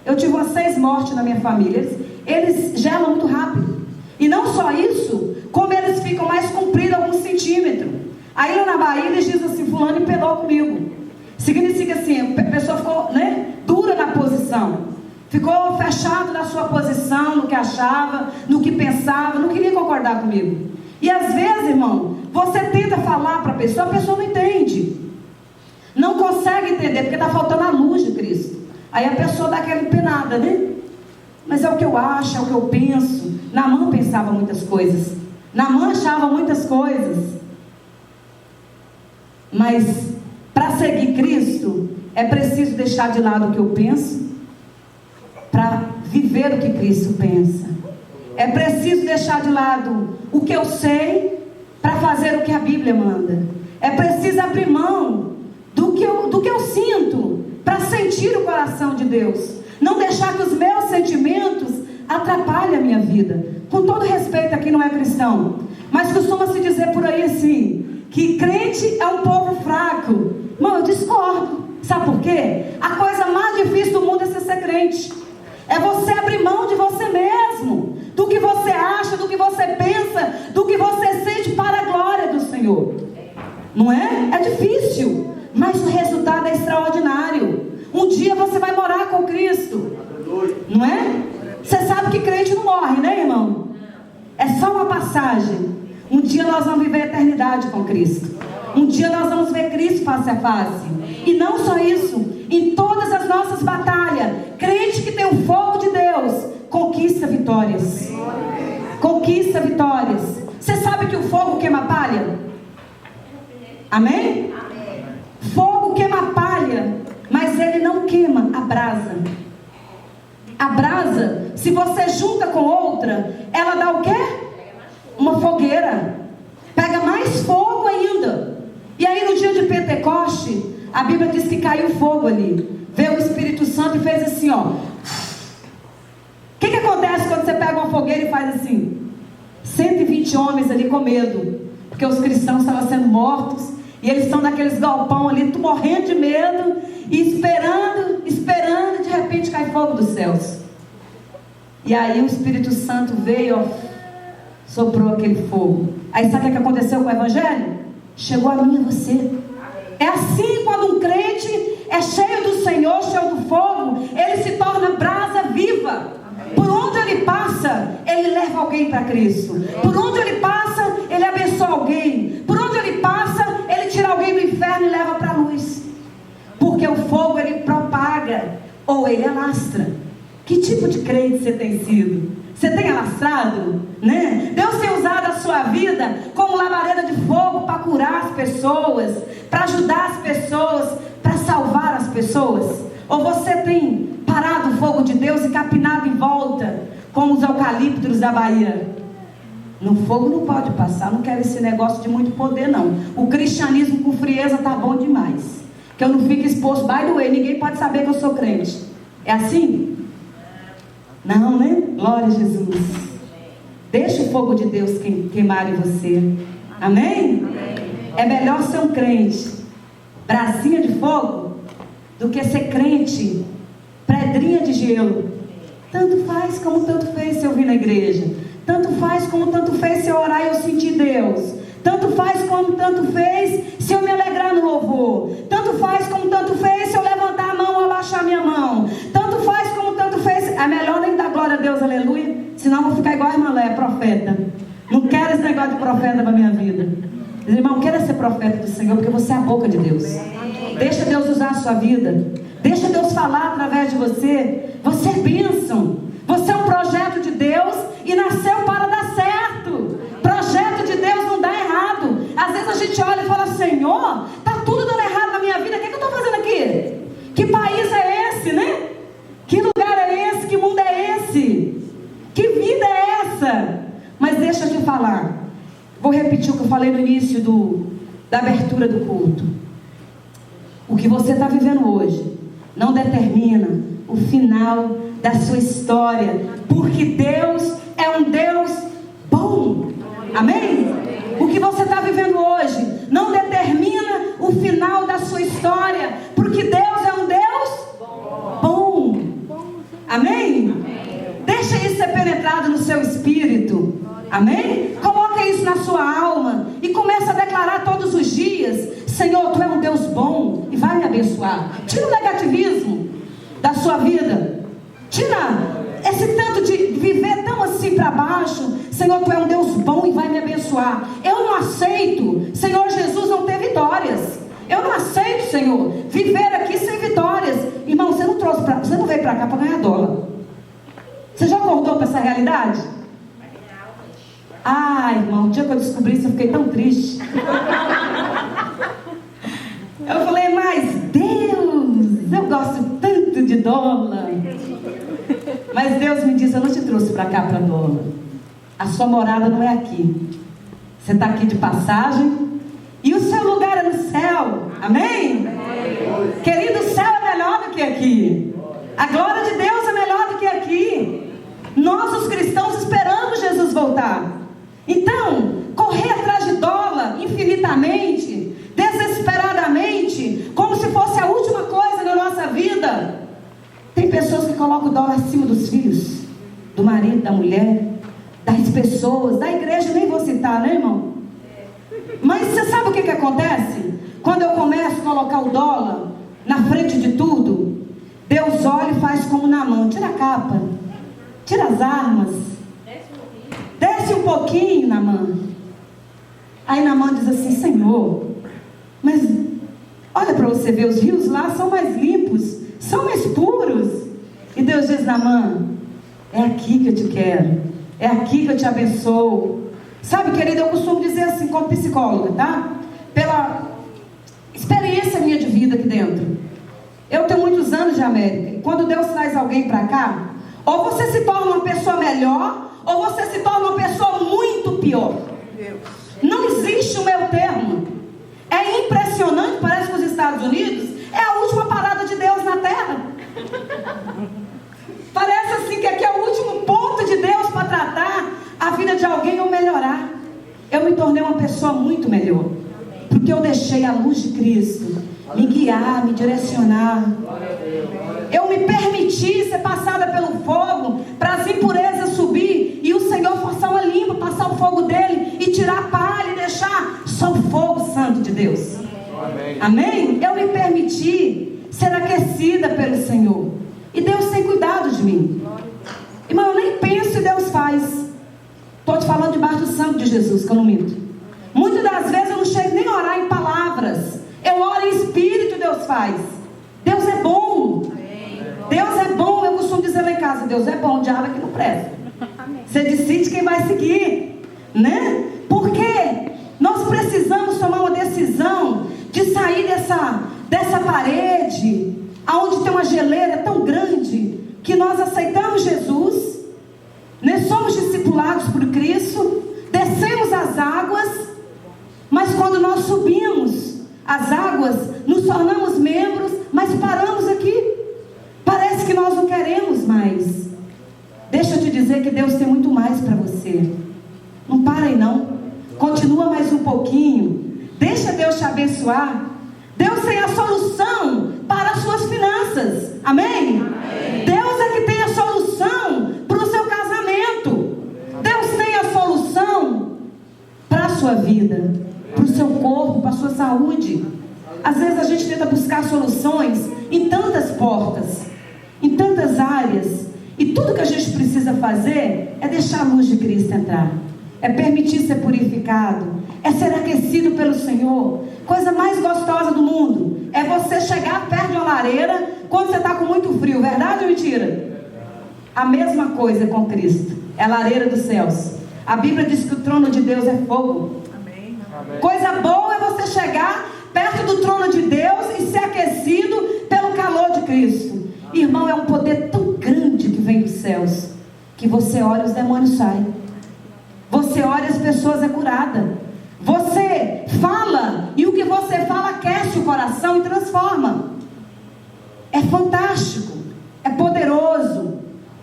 Eu tive umas 6 mortes na minha família. Eles gelam muito rápido. E não só isso, como eles ficam mais compridos alguns centímetros. Aí lá na Bahia eles dizem assim: fulano empedou comigo. Significa assim, a pessoa ficou, né, dura na posição. Ficou fechado na sua posição, no que achava, no que pensava, não queria concordar comigo. E às vezes, irmão, você tenta falar para a pessoa não entende. Não consegue entender, porque está faltando a luz de Cristo. Aí a pessoa dá aquela empenada, né? Mas é o que eu acho, é o que eu penso. Naamã pensava muitas coisas. Naamã achava muitas coisas. Mas para seguir Cristo, é preciso deixar de lado o que eu penso, para viver o que Cristo pensa. É preciso deixar de lado o que eu sei, para fazer o que a Bíblia manda. É preciso abrir mão do que eu sinto, para sentir o coração de Deus. Não deixar que os meus sentimentos atrapalhem a minha vida. Com todo respeito, aqui não é cristão, mas costuma-se dizer por aí assim, que crente é um povo fraco. Irmão, eu discordo. Sabe por quê? A coisa mais difícil do mundo é ser crente. É você abrir mão de você mesmo, do que você acha, do que você pensa, do que você sente, para a glória do Senhor. Não é? É difícil, mas o resultado é extraordinário. Um dia você vai morar com Cristo, não é? Você sabe que crente não morre, né, irmão? É só uma passagem. Um dia nós vamos viver a eternidade com Cristo. Um dia nós vamos ver Cristo face a face. E não só isso, em todas as nossas batalhas, crente que tem o fogo de Deus conquista vitórias. Conquista vitórias. Você sabe que o fogo queima palha? Amém? Fogo queima palha, mas ele não queima a brasa. A brasa, se você junta com outra, ela dá o quê? Uma fogueira. Pega mais fogo ainda. E aí no dia de Pentecoste, a Bíblia diz que caiu fogo ali. Veio o Espírito Santo e fez assim, ó. O que acontece quando você pega uma fogueira e faz assim? 120 homens ali com medo, porque os cristãos estavam sendo mortos, e eles estão naqueles galpão ali, morrendo de medo, e esperando, de repente cai fogo dos céus. E aí o Espírito Santo veio, ó, soprou aquele fogo. Aí sabe o que aconteceu com o Evangelho? Chegou a mim e a você. É assim quando um crente é cheio do Senhor, cheio do fogo, ele se torna brasa viva. Por onde ele passa, ele leva alguém para Cristo. Por onde ele passa, ele abençoa alguém. Por onde ele passa, ele tira alguém do inferno e leva para a luz. Porque o fogo, ele propaga, ou ele alastra. Que tipo de crente você tem sido? Você tem alastrado, né? Deus tem usado a sua vida como labareda de fogo para curar as pessoas, para ajudar as pessoas, para salvar as pessoas? Ou você tem parado o fogo de Deus e capinado em volta, como os eucaliptos da Bahia? No fogo não pode passar, não quero esse negócio de muito poder não. O cristianismo com frieza tá bom demais, que eu não fico exposto, by the way, ninguém pode saber que eu sou crente. É assim? Não, né? Glória a Jesus. Deixa o fogo de Deus queimar em você. Amém? É melhor ser um crente bracinha de fogo do que ser crente pedrinha de gelo. Tanto faz como tanto fez se eu vir na igreja. Tanto faz como tanto fez se eu orar e eu sentir Deus. Tanto faz como tanto fez se eu me alegrar no louvor. Tanto faz como tanto fez se eu levantar a mão ou abaixar a minha mão. Tanto faz como tanto fez. É melhor nem dar glória a Deus, aleluia. Senão eu vou ficar igual a irmã Léa, profeta. Não quero esse negócio de profeta para minha vida. Irmão, quero ser profeta do Senhor, porque você é a boca de Deus. Deixa Deus usar a sua vida. Deixa Deus falar através de você. Você é bênção. Você é um projeto de Deus e nasceu para dar certo. Projeto de Deus não dá errado. Às vezes a gente olha e fala: Senhor, está tudo dando errado na minha vida. O que eu estou fazendo aqui? Que país é esse, né? Que lugar é esse? Que mundo é esse? Que vida é essa? Mas deixa eu te falar. Vou repetir o que eu falei no início da abertura do culto. O que você está vivendo hoje não determina o final da sua história, porque Deus é um Deus bom. Amém? O que você está vivendo hoje não determina o final da sua história, porque Deus é um Deus bom. Amém? Deixa isso ser penetrado no seu espírito. Amém? Coloca isso na sua alma e começa a declarar todos os dias: Senhor, Tu é um Deus bom e vai me abençoar. Tira o negativismo da sua vida. Tira esse tanto de viver tão assim para baixo. Senhor, Tu é um Deus bom e vai me abençoar. Eu não aceito, Senhor Jesus, não ter vitórias. Eu não aceito, Senhor, viver aqui sem vitórias. Irmão, você não veio para cá para ganhar dólar. Você já acordou para essa realidade? Ah, irmão, o dia que eu descobri isso eu fiquei tão triste. Eu falei: mas Deus, eu gosto tanto de dólar. Mas Deus me disse: eu não te trouxe para cá para dólar. A sua morada não é aqui. Você está aqui de passagem e o seu lugar é no céu. Amém? Querido, o céu é melhor do que aqui. A glória de Deus é melhor do que aqui. Nós, os cristãos, esperamos Jesus voltar. Então, correr atrás de dólar infinitamente, desesperadamente, como se fosse a última coisa na nossa vida. Tem pessoas que colocam o dólar acima dos filhos, do marido, da mulher, das pessoas, da igreja, nem vou citar, né, irmão? Mas você sabe o que acontece? Quando eu começo a colocar o dólar na frente de tudo, Deus olha e faz como Naamã: tira a capa, tira as armas, desce um pouquinho, Naamã. Aí Naamã diz assim: Senhor, mas olha para você ver, os rios lá são mais limpos, são mais puros. E Deus diz: Naamã, é aqui que eu te quero, é aqui que eu te abençoo. Sabe, querido, eu costumo dizer assim como psicóloga, tá? Pela experiência minha de vida aqui dentro. Eu tenho muitos anos de América, e quando Deus traz alguém para cá, ou você se torna uma pessoa melhor, ou você se torna uma pessoa muito pior. Não existe o meio termo. É impressionante, parece que os Estados Unidos é a última parada de Deus na terra. Parece assim que aqui é o último ponto de Deus para tratar a vida de alguém ou melhorar. Eu me tornei uma pessoa muito melhor, porque eu deixei a luz de Cristo me guiar, me direcionar. Eu me permiti ser passada pelo fogo para as impurezas subir e o Senhor forçar uma limpa, passar o fogo dele e tirar a palha e deixar só o fogo santo de Deus. Amém? Eu me permiti ser aquecida pelo Senhor e Deus tem cuidado de mim. Irmão, eu nem penso e Deus faz. Estou te falando debaixo do sangue de Jesus, que eu não minto. Muitas das vezes eu não chego nem a orar em palavras. Eu oro em espírito e Deus faz. Deus é bom. Deus é bom. Eu costumo dizer lá em casa: Deus é bom, o diabo é que não presta. Você decide quem vai seguir, né? Porque nós precisamos tomar uma decisão de sair dessa parede, aonde tem uma geleira tão grande, que nós aceitamos Jesus, né? Somos discipulados por Cristo, descemos as águas, mas quando nós subimos as águas, nos tornamos membros, mas paramos aqui. Parece que nós não queremos mais. Deixa eu te dizer que Deus tem muito mais para você. Não para aí não. Continua mais um pouquinho. Deixa abençoar. Deus tem a solução para as suas finanças. Amém? Deus é que tem a solução para o seu casamento. Deus tem a solução para a sua vida, para o seu corpo, para a sua saúde. Às vezes a gente tenta buscar soluções em tantas portas, em tantas áreas, e tudo que a gente precisa fazer é deixar a luz de Cristo entrar, é permitir ser purificado, é ser aquecido pelo Senhor. Coisa mais gostosa do mundo é você chegar perto de uma lareira quando você está com muito frio. Verdade ou mentira? A mesma coisa com Cristo. É a lareira dos céus. A Bíblia diz que o trono de Deus é fogo. Amém. Coisa boa é você chegar perto do trono de Deus e ser aquecido pelo calor de Cristo. Irmão, é um poder tão grande que vem dos céus, que você ora e os demônios saem. Você ora e as pessoas é curada. Você fala e o que você fala aquece o coração e transforma. É fantástico, é poderoso,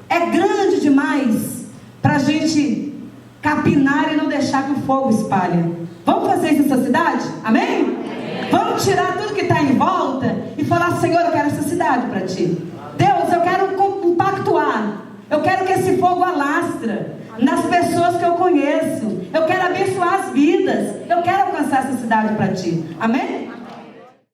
é grande demais para a gente capinar e não deixar que o fogo espalhe. Vamos fazer isso nessa cidade? Amém? Vamos tirar tudo que está em volta e falar: Senhor, eu quero essa cidade para ti. Deus, eu quero compactuar. Eu quero que esse fogo alastre nas pessoas que eu conheço. Eu quero abençoar as vidas. Eu quero alcançar essa cidade para ti. Amém?